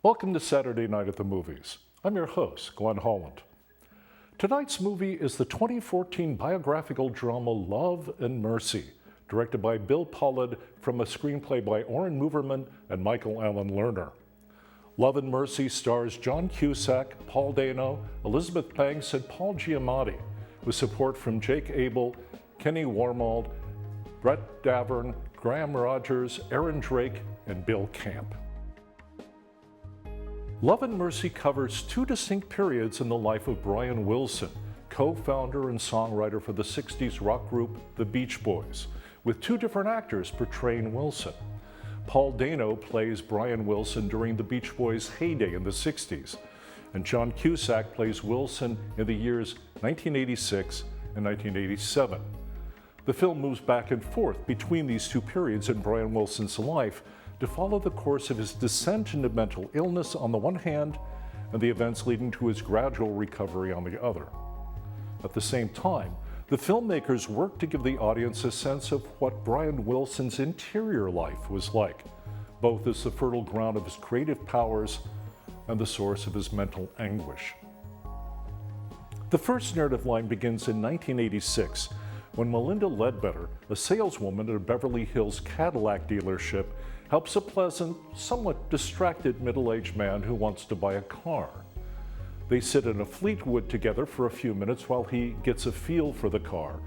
Welcome to Saturday Night at the Movies. I'm your host, Glenn Holland. Tonight's movie is the 2014 biographical drama Love and Mercy, directed by Bill Pollard from a screenplay by Oren Moverman and Michael Allen Lerner. Love and Mercy stars John Cusack, Paul Dano, Elizabeth Banks, and Paul Giamatti, with support from Jake Abel, Kenny Warmold, Brett Davern, Graham Rogers, Aaron Drake, and Bill Camp. Love and Mercy covers two distinct periods in the life of Brian Wilson, co-founder and songwriter for the 60s rock group The Beach Boys, with two different actors portraying Wilson. Paul Dano plays Brian Wilson during the Beach Boys' heyday in the 60s, and John Cusack plays Wilson in the years 1986 and 1987. The film moves back and forth between these two periods in Brian Wilson's life to follow the course of his descent into mental illness on the one hand, and the events leading to his gradual recovery on the other. At the same time, the filmmakers worked to give the audience a sense of what Brian Wilson's interior life was like, both as the fertile ground of his creative powers and the source of his mental anguish. The first narrative line begins in 1986, when Melinda Ledbetter, a saleswoman at a Beverly Hills Cadillac dealership, helps a pleasant, somewhat distracted middle-aged man who wants to buy a car. They sit in a Fleetwood together for a few minutes while he gets a feel for the car,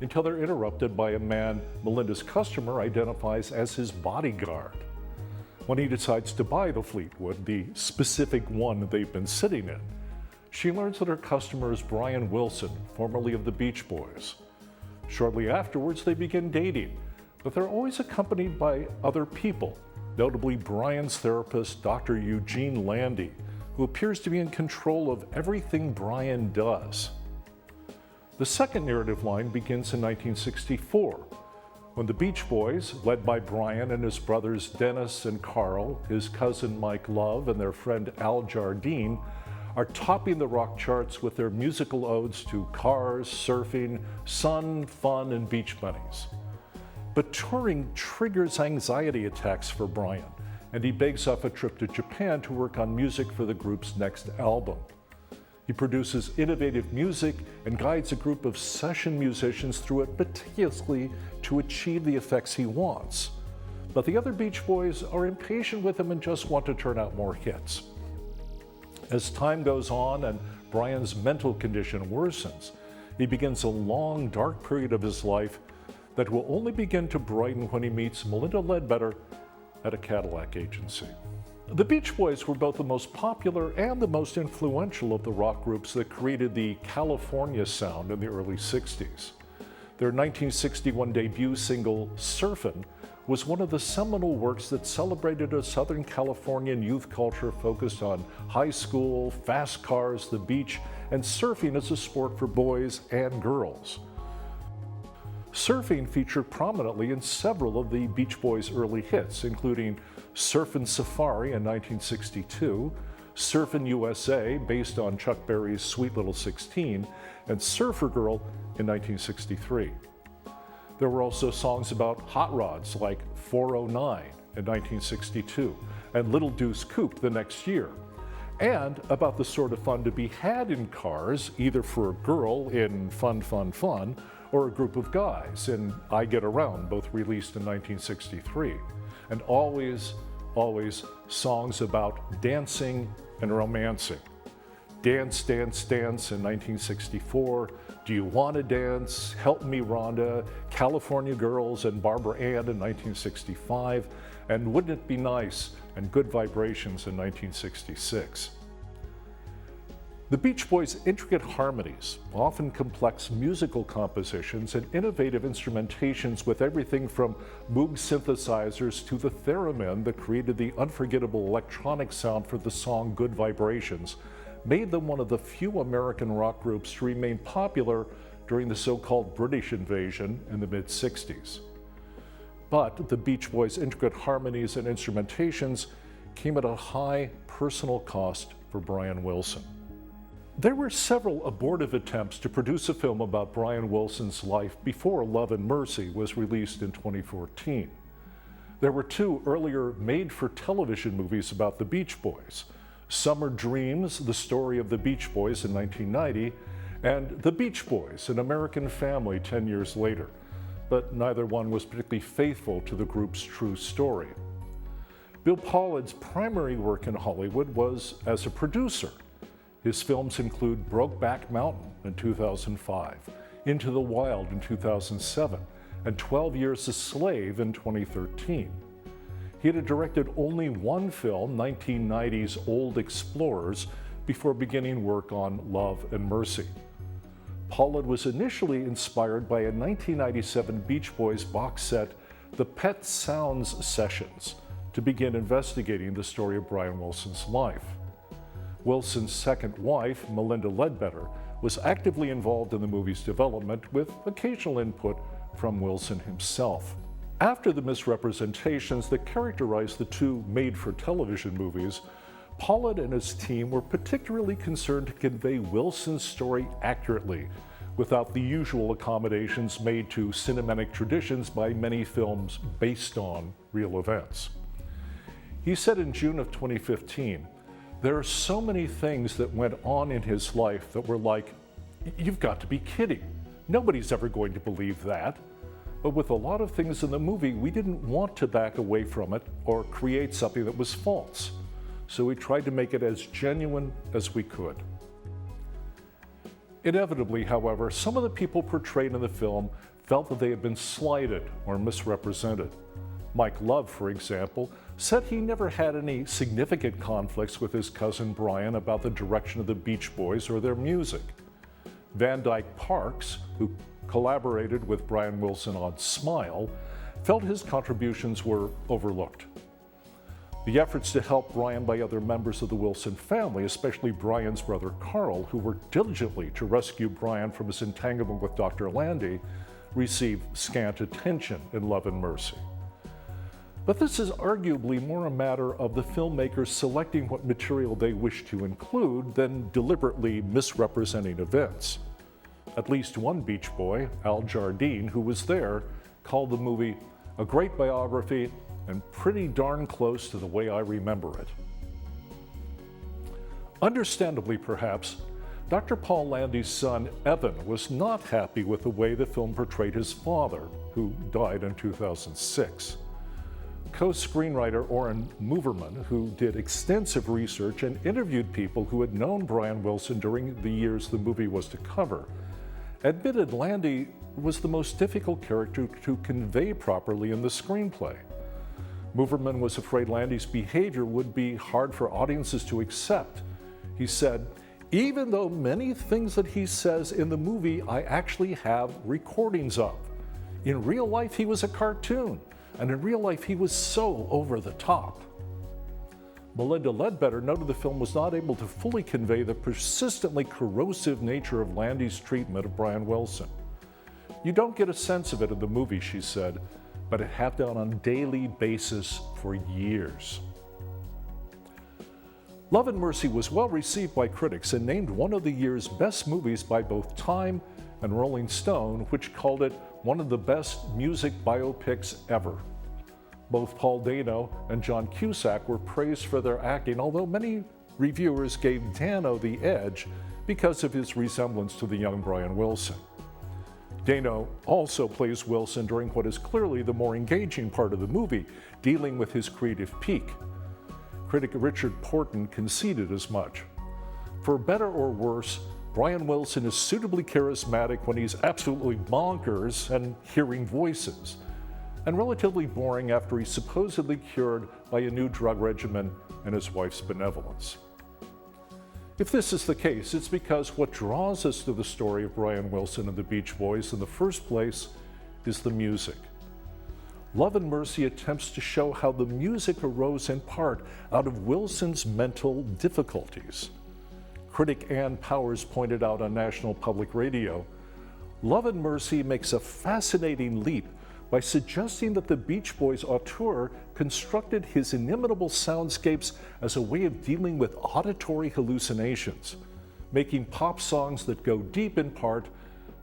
until they're interrupted by a man Melinda's customer identifies as his bodyguard. When he decides to buy the Fleetwood, the specific one they've been sitting in, she learns that her customer is Brian Wilson, formerly of the Beach Boys. Shortly afterwards, they begin dating, but they're always accompanied by other people, notably Brian's therapist, Dr. Eugene Landy, who appears to be in control of everything Brian does. The second narrative line begins in 1964, when the Beach Boys, led by Brian and his brothers Dennis and Carl, his cousin Mike Love, and their friend Al Jardine, are topping the rock charts with their musical odes to cars, surfing, sun, fun, and beach bunnies. But touring triggers anxiety attacks for Brian, and he begs off a trip to Japan to work on music for the group's next album. He produces innovative music and guides a group of session musicians through it meticulously to achieve the effects he wants. But the other Beach Boys are impatient with him and just want to turn out more hits. As time goes on and Brian's mental condition worsens, he begins a long, dark period of his life that will only begin to brighten when he meets Melinda Ledbetter at a Cadillac agency. The Beach Boys were both the most popular and the most influential of the rock groups that created the California sound in the early 60s. Their 1961 debut single, Surfin', was one of the seminal works that celebrated a Southern Californian youth culture focused on high school, fast cars, the beach, and surfing as a sport for boys and girls. Surfing featured prominently in several of the Beach Boys' early hits, including Surfin' Safari in 1962, Surfin' USA, based on Chuck Berry's Sweet Little 16, and Surfer Girl in 1963. There were also songs about hot rods like 409 in 1962 and Little Deuce Coupe the next year, and about the sort of fun to be had in cars, either for a girl in Fun, Fun, Fun, or a group of guys in I Get Around, both released in 1963. And always songs about dancing and romancing. Dance, Dance, Dance in 1964, Do You Want to Dance, Help Me Rhonda, California Girls, and Barbara Ann in 1965, and Wouldn't It Be Nice and Good Vibrations in 1966. The Beach Boys' intricate harmonies, often complex musical compositions, and innovative instrumentations with everything from Moog synthesizers to the theremin that created the unforgettable electronic sound for the song Good Vibrations, made them one of the few American rock groups to remain popular during the so-called British invasion in the mid-60s. But the Beach Boys' intricate harmonies and instrumentations came at a high personal cost for Brian Wilson. There were several abortive attempts to produce a film about Brian Wilson's life before Love and Mercy was released in 2014. There were two earlier made-for-television movies about the Beach Boys: Summer Dreams, the story of the Beach Boys in 1990, and The Beach Boys, An American Family 10 years later, but neither one was particularly faithful to the group's true story. Bill Pollard's primary work in Hollywood was as a producer. His films include Brokeback Mountain in 2005, Into the Wild in 2007, and 12 Years a Slave in 2013. He had directed only one film, 1990's Old Explorers, before beginning work on Love and Mercy. Pollard was initially inspired by a 1997 Beach Boys box set, The Pet Sounds Sessions, to begin investigating the story of Brian Wilson's life. Wilson's second wife, Melinda Ledbetter, was actively involved in the movie's development with occasional input from Wilson himself. After the misrepresentations that characterized the two made-for-television movies, Pollard and his team were particularly concerned to convey Wilson's story accurately, without the usual accommodations made to cinematic traditions by many films based on real events. He said in June of 2015, "There are so many things that went on in his life that were like, you've got to be kidding. Nobody's ever going to believe that." But with a lot of things in the movie, we didn't want to back away from it or create something that was false. So we tried to make it as genuine as we could. Inevitably, however, some of the people portrayed in the film felt that they had been slighted or misrepresented. Mike Love, for example, said he never had any significant conflicts with his cousin Brian about the direction of the Beach Boys or their music. Van Dyke Parks, who collaborated with Brian Wilson on Smile, felt his contributions were overlooked. The efforts to help Brian by other members of the Wilson family, especially Brian's brother Carl, who worked diligently to rescue Brian from his entanglement with Dr. Landy, received scant attention in Love and Mercy. But this is arguably more a matter of the filmmakers selecting what material they wish to include than deliberately misrepresenting events. At least one Beach Boy, Al Jardine, who was there, called the movie a great biography and pretty darn close to the way I remember it. Understandably, perhaps, Dr. Paul Landy's son, Evan, was not happy with the way the film portrayed his father, who died in 2006. Co-screenwriter Oren Moverman, who did extensive research and interviewed people who had known Brian Wilson during the years the movie was to cover, admitted Landy was the most difficult character to convey properly in the screenplay. Moverman was afraid Landy's behavior would be hard for audiences to accept. He said, "Even though many things that he says in the movie I actually have recordings of. In real life he was a cartoon, and in real life he was so over the top." Melinda Ledbetter noted the film was not able to fully convey the persistently corrosive nature of Landy's treatment of Brian Wilson. "You don't get a sense of it in the movie," she said, "but it happened on a daily basis for years." Love and Mercy was well received by critics and named one of the year's best movies by both Time and Rolling Stone, which called it one of the best music biopics ever. Both Paul Dano and John Cusack were praised for their acting, although many reviewers gave Dano the edge because of his resemblance to the young Brian Wilson. Dano also plays Wilson during what is clearly the more engaging part of the movie, dealing with his creative peak. Critic Richard Porton conceded as much. For better or worse, Brian Wilson is suitably charismatic when he's absolutely bonkers and hearing voices, and relatively boring after he's supposedly cured by a new drug regimen and his wife's benevolence. If this is the case, it's because what draws us to the story of Brian Wilson and the Beach Boys in the first place is the music. Love and Mercy attempts to show how the music arose in part out of Wilson's mental difficulties. Critic Ann Powers pointed out on National Public Radio, Love and Mercy makes a fascinating leap by suggesting that the Beach Boys auteur constructed his inimitable soundscapes as a way of dealing with auditory hallucinations, making pop songs that go deep in part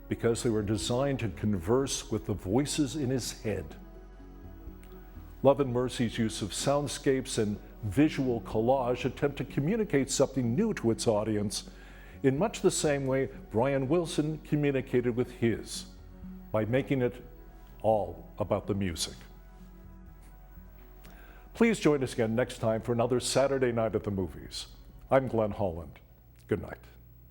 because they were designed to converse with the voices in his head. Love and Mercy's use of soundscapes and visual collage attempt to communicate something new to its audience in much the same way Brian Wilson communicated with his, by making it all about the music. Please join us again next time for another Saturday Night at the Movies. I'm Glenn Holland. Good night.